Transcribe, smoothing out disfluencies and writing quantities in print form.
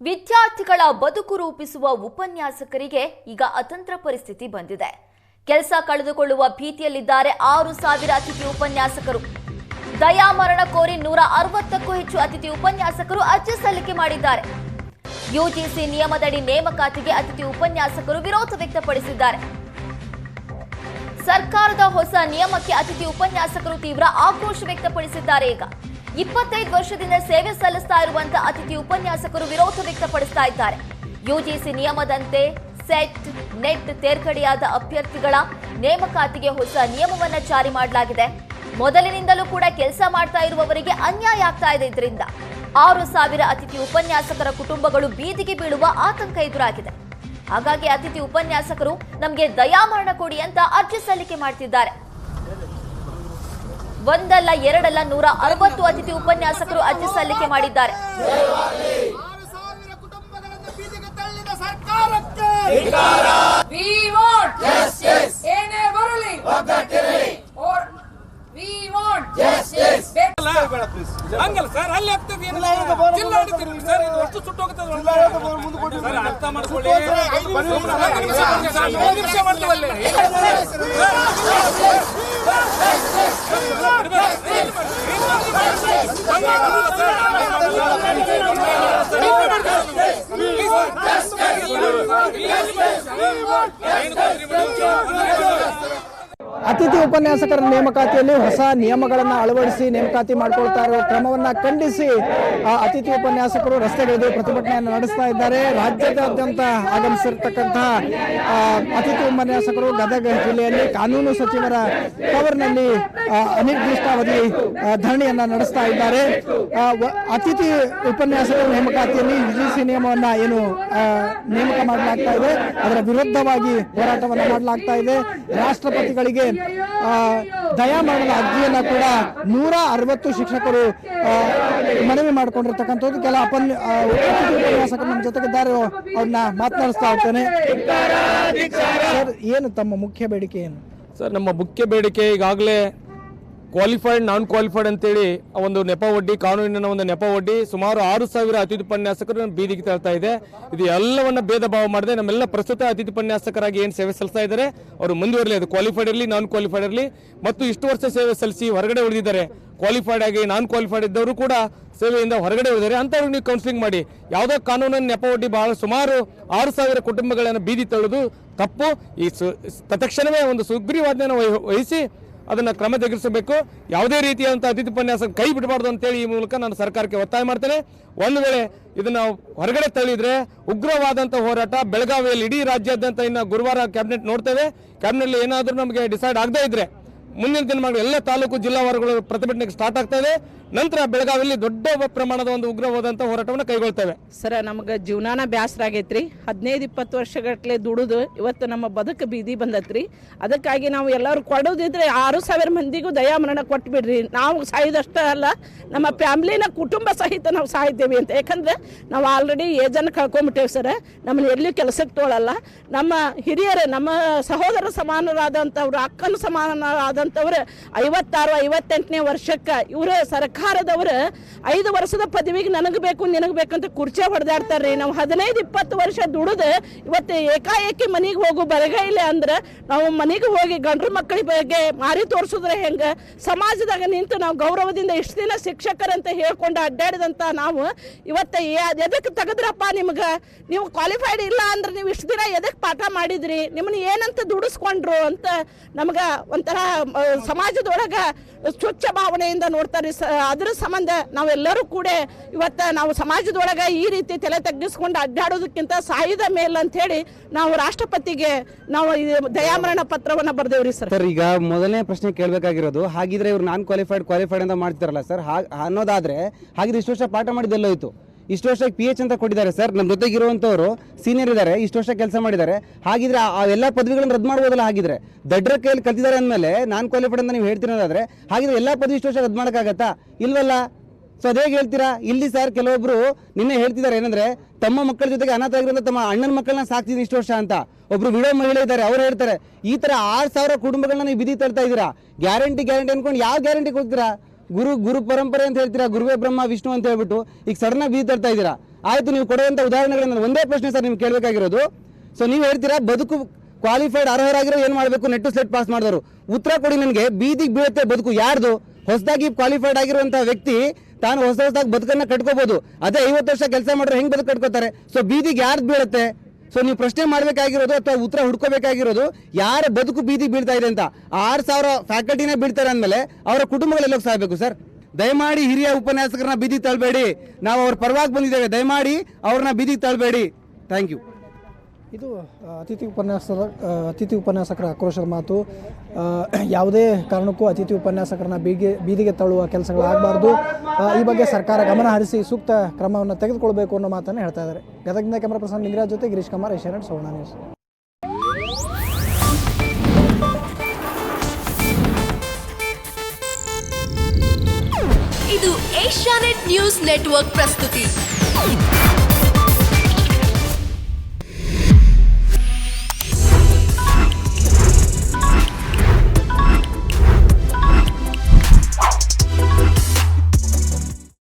ವಿದ್ಯಾರ್ಥಿಗಳ ಬದುಕು ರೂಪಿಸುವ ಉಪನ್ಯಾಸಕರಿಗೆ ಈಗ ಅತಂತ್ರ ಪರಿಸ್ಥಿತಿ ಬಂದಿದೆ. ಕೆಲಸ ಕಳೆದುಕೊಳ್ಳುವ ಭೀತಿಯಲ್ಲಿದ್ದಾರೆ 6,000 ಅತಿಥಿ ಉಪನ್ಯಾಸಕರು. ದಯಾಮರಣ ಕೋರಿ 160ಕ್ಕೂ ಹೆಚ್ಚು ಅತಿಥಿ ಉಪನ್ಯಾಸಕರು ಅರ್ಜಿ ಸಲ್ಲಿಕೆ ಮಾಡಿದ್ದಾರೆ. ಯುಜಿಸಿ ನಿಯಮದಡಿ ನೇಮಕಾತಿಗೆ ಅತಿಥಿ ಉಪನ್ಯಾಸಕರು ವಿರೋಧ ವ್ಯಕ್ತಪಡಿಸಿದ್ದಾರೆ. ಸರ್ಕಾರದ ಹೊಸ ನಿಯಮಕ್ಕೆ ಅತಿಥಿ ಉಪನ್ಯಾಸಕರು ತೀವ್ರ ಆಕ್ರೋಶ ವ್ಯಕ್ತಪಡಿಸಿದ್ದಾರೆ. ಈಗ 25 ವರ್ಷದಿಂದ ಸೇವೆ ಸಲ್ಲಿಸ್ತಾ ಇರುವಂತಹ ಅತಿಥಿ ಉಪನ್ಯಾಸಕರು ವಿರೋಧ ವ್ಯಕ್ತಪಡಿಸ್ತಾ ಇದ್ದಾರೆ. ಯುಜಿಸಿ ನಿಯಮದಂತೆ ಸೆಟ್ ನೆಟ್ ತೇರ್ಗಡೆಯಾದ ಅಭ್ಯರ್ಥಿಗಳ ನೇಮಕಾತಿಗೆ ಹೊಸ ನಿಯಮವನ್ನ ಜಾರಿ ಮಾಡಲಾಗಿದೆ. ಮೊದಲಿನಿಂದಲೂ ಕೂಡ ಕೆಲಸ ಮಾಡ್ತಾ ಇರುವವರಿಗೆ ಅನ್ಯಾಯ ಆಗ್ತಾ ಇದೆ. ಇದರಿಂದ 6,000 ಅತಿಥಿ ಉಪನ್ಯಾಸಕರ ಕುಟುಂಬಗಳು ಬೀದಿಗೆ ಬೀಳುವ ಆತಂಕ ಎದುರಾಗಿದೆ. ಹಾಗಾಗಿ ಅತಿಥಿ ಉಪನ್ಯಾಸಕರು ನಮಗೆ ದಯಾಮರಣ ಕೊಡಿ ಅಂತ ಅರ್ಜಿ ಸಲ್ಲಿಕೆ ಮಾಡ್ತಿದ್ದಾರೆ. ಒಂದಲ್ಲ ಎರಡಲ್ಲ 160 ಅತಿಥಿ ಉಪನ್ಯಾಸಕರು ಅರ್ಜಿ ಸಲ್ಲಿಕೆ ಮಾಡಿದ್ದಾರೆ. ಹಂಗಲ್ಲ ಸರ್, ಅಲ್ಲಿ ಆಗ್ತದೆ ಜಿಲ್ಲಾಡಳಿತ ಸರ್, ಇದು ಅಷ್ಟು ಸುಟ್ಟೋಗ್ತದೆ ಸರ್, ಅರ್ಥ ಮಾಡ್ಕೊಳ್ಳಿ. ನಿಮಿಷ ಮಾಡ್ತೀವಲ್ಲಿ ಅತಿಥಿ ಉಪನ್ಯಾಸಕರ ನೇಮಕಾತಿಯಲ್ಲಿ ಹೊಸ ನಿಯಮಗಳನ್ನು ಅಳವಡಿಸಿ ನೇಮಕಾತಿ ಮಾಡಿಕೊಳ್ತಾ ಇರುವ ಕ್ರಮವನ್ನು ಖಂಡಿಸಿ ಅತಿಥಿ ಉಪನ್ಯಾಸಕರು ರಸ್ತೆಗಿಳಿದು ಪ್ರತಿಭಟನೆಯನ್ನು ನಡೆಸ್ತಾ ಇದ್ದಾರೆ. ರಾಜ್ಯಾದ್ಯಂತ ಆಗಮಿಸಿರ್ತಕ್ಕಂತಹ ಅತಿಥಿ ಉಪನ್ಯಾಸಕರು ಗದಗ ಜಿಲ್ಲೆಯಲ್ಲಿ ಕಾನೂನು ಸಚಿವರ ಕವರ್ನಲ್ಲಿ ಅನಿರ್ದಿಷ್ಟಾವಧಿ ಧರಣಿಯನ್ನ ನಡೆಸ್ತಾ ಇದ್ದಾರೆ. ಅತಿಥಿ ಉಪನ್ಯಾಸಕರ ನೇಮಕಾತಿಯಲ್ಲಿ ಯುಜಿಸಿ ನಿಯಮವನ್ನ ಏನು ನೇಮಕ ಮಾಡಲಾಗ್ತಾ ಇದೆ ಅದರ ವಿರುದ್ಧವಾಗಿ ಹೋರಾಟವನ್ನು ಮಾಡಲಾಗ್ತಾ ಇದೆ. ರಾಷ್ಟ್ರಪತಿಗಳಿಗೆ ದಯಾಮರಣದ ಅರ್ಜಿಯನ್ನ ಕೂಡ 160 ಶಿಕ್ಷಕರು ಮನವಿ ಮಾಡಿಕೊಂಡಿರ್ತಕ್ಕಂಥದ್ದು. ಕೆಲ ಉಪನ್ಯಾಸಕರು ನಮ್ಮ ಜೊತೆಗಿದ್ದಾರೆ, ಅವ್ರನ್ನ ಮಾತನಾಡಿಸ್ತಾ ಹೋಗ್ತೇನೆ. ಸರ್, ಏನು ತಮ್ಮ ಮುಖ್ಯ ಬೇಡಿಕೆ ಏನು? ಸರ್, ನಮ್ಮ ಮುಖ್ಯ ಬೇಡಿಕೆ ಈಗಾಗಲೇ ಕ್ವಾಲಿಫೈಡ್ ನಾನ್ ಕ್ವಾಲಿಫೈಡ್ ಅಂತೇಳಿ ಒಂದು ನೆಪ ಒಡ್ಡಿ, ಕಾನೂನಿನ ಒಂದು ನೆಪ ಒಡ್ಡಿ ಸುಮಾರು 6,000 ಅತಿಥಿ ಉಪನ್ಯಾಸಕರು ಬೀದಿಗೆ ತಳ್ತಾ ಇದೆ. ಇದು ಎಲ್ಲವನ್ನ ಭೇದ ಭಾವ ಮಾಡದೆ ನಮ್ಮೆಲ್ಲ ಪ್ರಸ್ತುತ ಅತಿಥಿ ಉಪನ್ಯಾಸಕರಾಗಿ ಏನು ಸೇವೆ ಸಲ್ಲಿಸ್ತಾ ಇದ್ದಾರೆ ಅವರು ಮುಂದುವರಲಿ, ಅದು ಕ್ವಾಲಿಫೈಡ್ ಇರಲಿ ನಾನ್ ಕ್ವಾಲಿಫೈಡ್ ಇರಲಿ. ಮತ್ತು ಇಷ್ಟು ವರ್ಷ ಸೇವೆ ಸಲ್ಲಿಸಿ ಹೊರಗಡೆ ಉಳಿದಿದ್ದಾರೆ, ಕ್ವಾಲಿಫೈಡ್ ಆಗಿ ನಾನ್ ಕ್ವಾಲಿಫೈಡ್ ಇದ್ದವರು ಕೂಡ ಸೇವೆಯಿಂದ ಹೊರಗಡೆ ಉಳಿದಿದ್ದಾರೆ. ಅಂಥವ್ರಿಗೆ ನೀವು ಕೌನ್ಸಿಲಿಂಗ್ ಮಾಡಿ. ಯಾವುದೋ ಕಾನೂನನ್ನು ನೆಪ ಒಡ್ಡಿ ಬಹಳ ಸುಮಾರು 6,000 ಕುಟುಂಬಗಳನ್ನು ಬೀದಿ ತಳ್ಳುವುದು ತಪ್ಪು. ಈ ತತ್ಕ್ಷಣವೇ ಒಂದು ಸುಗ್ರೀವಾಜ್ಞೆಯನ್ನು ವಹಿಸಿ ಅದನ್ನು ಕ್ರಮ ತೆಗೆಸಬೇಕು. ಯಾವುದೇ ರೀತಿಯಾದಂಥ ಅತಿಥಿ ಉಪನ್ಯಾಸ ಕೈ ಬಿಡಬಾರ್ದು ಅಂತೇಳಿ ಈ ಮೂಲಕ ನಾನು ಸರ್ಕಾರಕ್ಕೆ ಒತ್ತಾಯ ಮಾಡ್ತೇನೆ. ಒಂದು ವೇಳೆ ಇದನ್ನು ಹೊರಗಡೆ ತಳ್ಳಿದ್ರೆ ಉಗ್ರವಾದಂಥ ಹೋರಾಟ ಬೆಳಗಾವಿಯಲ್ಲಿ ಇಡೀ ರಾಜ್ಯಾದ್ಯಂತ ಇನ್ನು ಗುರುವಾರ ಕ್ಯಾಬಿನೆಟ್ ನೋಡ್ತೇವೆ. ಕ್ಯಾಬಿನೆಟ್ಲಿ ಏನಾದರೂ ನಮಗೆ ಡಿಸೈಡ್ ಆಗದೇ ಇದ್ರೆ ಮುಂದಿನ ದಿನಮಾನಗಳು ಎಲ್ಲ ತಾಲೂಕು ಜಿಲ್ಲಾವಾರಗಳು ಪ್ರತಿಭಟನೆಗೆ ಸ್ಟಾರ್ಟ್ ಆಗ್ತಾ ಇದೆ. ನಂತರ ಬೆಳಗಾವಿಯಲ್ಲಿ ದೊಡ್ಡ ಪ್ರಮಾಣದ ಒಂದು ಉಗ್ರವಾದಂಥ ಹೋರಾಟವನ್ನು ಕೈಗೊಳ್ತೇವೆ. ಸರ, ನಮಗೆ ಜೀವನಾನ ಬ್ಯಾಸರ ಆಗೈತ್ರಿ. 15-20 ವರ್ಷಗಟ್ಟಲೆ ದುಡಿದು ಇವತ್ತು ನಮ್ಮ ಬದುಕು ಬೀದಿ ಬಂದತ್ರಿ. ಅದಕ್ಕಾಗಿ ನಾವು ಎಲ್ಲರೂ ಕೊಡೋದಿದ್ರೆ 6,000 ಮಂದಿಗೂ ದಯಾಮರಣ ಕೊಟ್ಟು ಬಿಡ್ರಿ. ನಾವು ಸಾಯೋದಷ್ಟೇ ಅಲ್ಲ, ನಮ್ಮ ಫ್ಯಾಮ್ಲಿನ ಕುಟುಂಬ ಸಹಿತ ನಾವು ಸಾಯ್ತೇವೆ ಅಂತ. ಯಾಕಂದ್ರೆ ನಾವು ಆಲ್ರೆಡಿ ಏಜನ್ನು ಕಳ್ಕೊಂಬಿಟ್ಟೇವೆ ಸರ್. ನಮ್ಮನ್ನ ಎಲ್ಲಿ ಕೆಲಸಕ್ಕೆ ತೋಳಲ್ಲ. ನಮ್ಮ ಹಿರಿಯರು, ನಮ್ಮ ಸಹೋದರ ಸಮಾನರಾದಂಥವ್ರು, ಅಕ್ಕನ ಸಮಾನರಾದಂಥವ್ರು 56-58ನೇ ವರ್ಷಕ್ಕೆ ಇವರು ಸರ್ಕಾರದವರು 5 ವರ್ಷದ ಪದವಿಗೆ ನನಗೆ ಬೇಕು ನಿನಗೆ ಬೇಕಂತ ಕುರ್ಚಿ ಹೊಡೆದಾಡ್ತಾರ್ರಿ. ನಾವು 15-20 ವರ್ಷ ದುಡಿದು ಇವತ್ತು ಏಕಾಏಕಿ ಮನೆಗೆ ಹೋಗು ಬರಗೈಲೆ ಅಂದ್ರೆ ನಾವು ಮನೆಗೆ ಹೋಗಿ ಗಂಡ್ರ ಮಕ್ಕಳ ಬಗ್ಗೆ ಮಾರಿ ತೋರಿಸಿದ್ರೆ ಹೆಂಗೆ? ಸಮಾಜದಾಗ ನಿಂತು ನಾವು ಗೌರವದಿಂದ ಇಷ್ಟು ದಿನ ಶಿಕ್ಷಕರಂತ ಹೇಳ್ಕೊಂಡು ಅಡ್ಡಾಡಿದಂಥ ನಾವು ಇವತ್ತು ಎದಕ್ಕೆ ತೆಗೆದ್ರಪ್ಪ? ನಿಮ್ಗೆ ನೀವು ಕ್ವಾಲಿಫೈಡ್ ಇಲ್ಲ ಅಂದ್ರೆ ನೀವು ಇಷ್ಟು ದಿನ ಎದಕ್ಕೆ ಪಾಠ ಮಾಡಿದ್ರಿ? ನಿಮ್ಮನ್ನ ಏನಂತ ದುಡಿಸ್ಕೊಂಡ್ರು ಅಂತ ನಮ್ಗೆ ಒಂಥರ ಸಮಾಜದೊಳಗೆ ಸ್ವಚ್ಛ ಭಾವನೆಯಿಂದ ನೋಡ್ತಾರೆ. ಅದರ ಸಂಬಂಧ ನಾವೆಲ್ಲರೂ ಕೂಡ ಇವತ್ತು ನಾವು ಸಮಾಜದೊಳಗೆ ಈ ರೀತಿ ತಲೆ ತಗ್ಗಿಸ್ಕೊಂಡು ಅಡ್ಡಾಡೋದಕ್ಕಿಂತ ಸಾಯುದ ಮೇಲ್ ಅಂತ ಹೇಳಿ ನಾವು ರಾಷ್ಟ್ರಪತಿಗೆ ನಾವು ದಯಾಮರಣ ಪತ್ರವನ್ನು ಬರೆದೇವ್ರಿ ಸರ್. ಈಗ ಮೊದಲನೇ ಪ್ರಶ್ನೆ ಕೇಳಬೇಕಾಗಿರೋದು, ಹಾಗಿದ್ರೆ ಇವ್ರು ನಾನ್ ಕ್ವಾಲಿಫೈಡ್ ಅಂತ ಮಾಡ್ತಿರಲ್ಲ ಸರ್, ಅನ್ನೋದಾದ್ರೆ ಹಾಗಿದ್ರೆ ಇಷ್ಟು ವರ್ಷ ಪಾಠ ಮಾಡಿದ್ದೆಲ್ಲೋಯ್ತು? ಇಷ್ಟು ವರ್ಷ PH ಅಂತ ಕೊಟ್ಟಿದ್ದಾರೆ ಸರ್. ನಮ್ಮ ಜೊತೆಗಿರುವಂಥವ್ರು ಸೀನಿಯರ್ ಇದ್ದಾರೆ, ಇಷ್ಟು ವರ್ಷ ಕೆಲಸ ಮಾಡಿದ್ದಾರೆ. ಹಾಗಿದ್ರೆ ಆ ಎಲ್ಲ ಪದವಿಗಳನ್ನು ರದ್ದು ಮಾಡ್ಬೋದಲ್ಲ? ಹಾಗಿದ್ರೆ ದಡ್ರ ಕೈಯಲ್ಲಿ ಕಲ್ತಿದ್ದಾರೆ ಅಂದಮೇಲೆ ನಾನ್ ಕ್ವಾಲಿಫೈಡ್ ಅಂತ ನೀವು ಹೇಳ್ತಿರೋದಾದ್ರೆ ಹಾಗಿದ್ರೆ ಎಲ್ಲ ಪದವಿ ಇಷ್ಟು ವರ್ಷ ರದ್ದು ಮಾಡೋಕ್ಕಾಗತ್ತಾ? ಇಲ್ವಲ್ಲ. ಸೊ ಅದೇಗೆ ಹೇಳ್ತೀರಾ? ಇಲ್ಲಿ ಸರ್ ಕೆಲವೊಬ್ರು ನಿನ್ನೆ ಹೇಳ್ತಿದ್ದಾರೆ ಏನಂದ್ರೆ ತಮ್ಮ ಮಕ್ಕಳ ಜೊತೆಗೆ ಅನಾಥ ಆಗಿರೋ ತಮ್ಮ ಅಣ್ಣನ ಮಕ್ಕಳನ್ನ ಸಾಕ್ತಿದ್ದೀನಿ ಇಷ್ಟು ವರ್ಷ ಅಂತ. ಒಬ್ರು ವಿಡೋ ಮಹಿಳೆ ಇದ್ದಾರೆ, ಅವ್ರು ಹೇಳ್ತಾರೆ ಈ ತರ 6,000 ಕುಟುಂಬಗಳನ್ನ ನೀವು ಬಿದಿ ತರ್ತಾ ಇದ್ದೀರಾ. ಗ್ಯಾರಂಟಿ ಅನ್ಕೊಂಡು ಯಾವ ಗ್ಯಾರಂಟಿ ಹೋಗ್ತೀರಾ? ಗುರು ಪರಂಪರೆ ಅಂತ ಹೇಳ್ತೀರಾ, ಗುರುವೇ ಬ್ರಹ್ಮ ವಿಷ್ಣು ಅಂತ ಹೇಳ್ಬಿಟ್ಟು ಈಗ ಸಡನ್ ಆಗಿ ಬೀದಿ ತರ್ತಾ ಇದ್ದೀರಾ. ಆಯ್ತು, ನೀವು ಕೊಡುವಂಥ ಉದಾಹರಣೆಗಳನ್ನು ಒಂದೇ ಪ್ರಶ್ನೆ ಸರ್ ನಿಮ್ಗೆ ಕೇಳಬೇಕಾಗಿರೋದು. ಸೊ ನೀವು ಹೇಳ್ತೀರಾ ಬದುಕು ಕ್ವಾಲಿಫೈಡ್ ಅರ್ಹರಾಗಿರೋ ಏನು ಮಾಡಬೇಕು, ನೆಟ್ ಟು ಸ್ಲೆಟ್ ಪಾಸ್ ಮಾಡಿದವರು. ಉತ್ತರ ಕೊಡಿ ನನಗೆ. ಬೀದಿಗೆ ಬೀಳುತ್ತೆ ಬದುಕು ಯಾರ್ದು? ಹೊಸದಾಗಿ ಕ್ವಾಲಿಫೈಡ್ ಆಗಿರುವಂಥ ವ್ಯಕ್ತಿ ತಾನು ಹೊಸದಾಗಿ ಬದುಕನ್ನು ಕಟ್ಕೋಬಹುದು. ಅದೇ 50 ವರ್ಷ ಕೆಲಸ ಮಾಡಿದ್ರೆ ಹೆಂಗೆ ಬದುಕು ಕಟ್ಕೋತಾರೆ? ಸೊ ಬೀದಿಗೆ ಯಾರ್ದು ಬೀಳುತ್ತೆ? ಸೊ ನೀವು ಪ್ರಶ್ನೆ ಮಾಡಬೇಕಾಗಿರೋದು ಅಥವಾ ಉತ್ತರ ಹುಡ್ಕೋಬೇಕಾಗಿರೋದು ಯಾರ ಬದುಕು ಬೀದಿಗೆ ಬೀಳ್ತಾ ಇದೆ ಅಂತ. 6,000 ಫ್ಯಾಕಲ್ಟಿನೇ ಬೀಳ್ತಾರೆ ಅಂದಮೇಲೆ ಅವರ ಕುಟುಂಬಗಳೆಲ್ಲ ಸಾಗಬೇಕು ಸರ್. ದಯಮಾಡಿ ಹಿರಿಯ ಉಪನ್ಯಾಸಕರನ್ನ ಬೀದಿಗೆ ತಳ್ಳಬೇಡಿ. ನಾವು ಅವ್ರ ಪರವಾಗಿ ಬಂದಿದ್ದೇವೆ. ದಯಮಾಡಿ ಅವ್ರನ್ನ ಬೀದಿಗೆ ತಳ್ಳಬೇಡಿ. Thank you. ಇದು ಅತಿಥಿ ಉಪನ್ಯಾಸಕರ ಆಕ್ರೋಶದ ಮಾತು. ಯಾವುದೇ ಕಾರಣಕ್ಕೂ ಅತಿಥಿ ಉಪನ್ಯಾಸಕರನ್ನ ಬೀದಿಗೆ ತಳ್ಳುವ ಕೆಲಸಗಳಾಗಬಾರ್ದು. ಈ ಬಗ್ಗೆ ಸರ್ಕಾರ ಗಮನ ಹರಿಸಿ ಸೂಕ್ತ ಕ್ರಮವನ್ನು ತೆಗೆದುಕೊಳ್ಬೇಕು ಅನ್ನೋ ಮಾತನ್ನು ಹೇಳ್ತಾ ಇದ್ದಾರೆ. ಗದಗದಿಂದ ಕ್ಯಾಮರಾ ಪರ್ಸನ್ ಲಿಂಗರಾಜ್ ಜೊತೆ ಗಿರೀಶ್ ಕುಮಾರ್, ಏಷ್ಯಾನೆಟ್ ಸುವರ್ಣ ನ್ಯೂಸ್. ಇದು ಏಷ್ಯಾನೆಟ್ ನ್ಯೂಸ್ ನೆಟ್ವರ್ಕ್ ಪ್ರಸ್ತುತಿ.